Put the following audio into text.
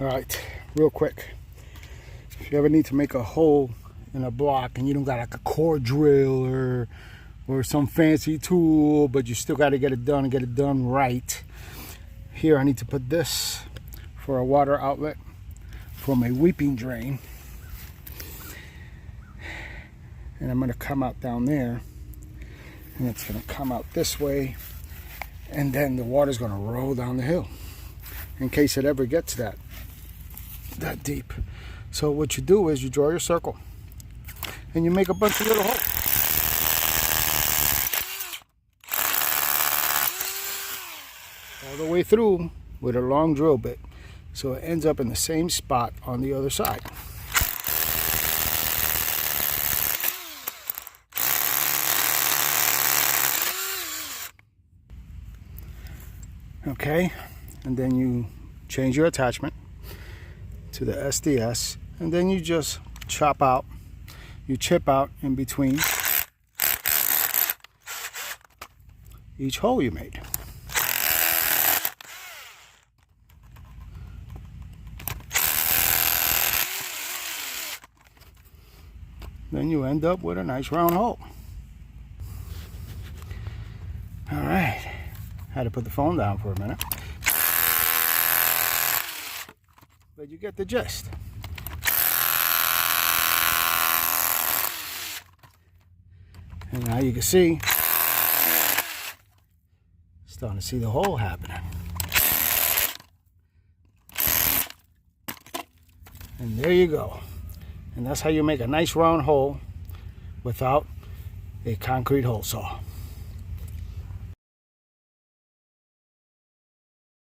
All right, real quick. If you ever need to make a hole in a block and you don't got like a core drill or some fancy tool, but you still got to get it done and get it done right. Here I need to put this for a water outlet from a weeping drain. And I'm going to come out down there, and it's going to come out this way, and then the water's going to roll down the hill in case it ever gets that deep. So what you do is you draw your circle and you make a bunch of little holes. All the way through with a long drill bit, so it ends up in the same spot on the other side. Okay, and then you change your attachment to the SDS, and then you just chop out, you chip out in between each hole you made. Then you end up with a nice round hole. All right, had to put the phone down for a minute, but you get the gist. And now you can see, starting to see the hole happening. And there you go. And that's how you make a nice round hole without a concrete hole saw.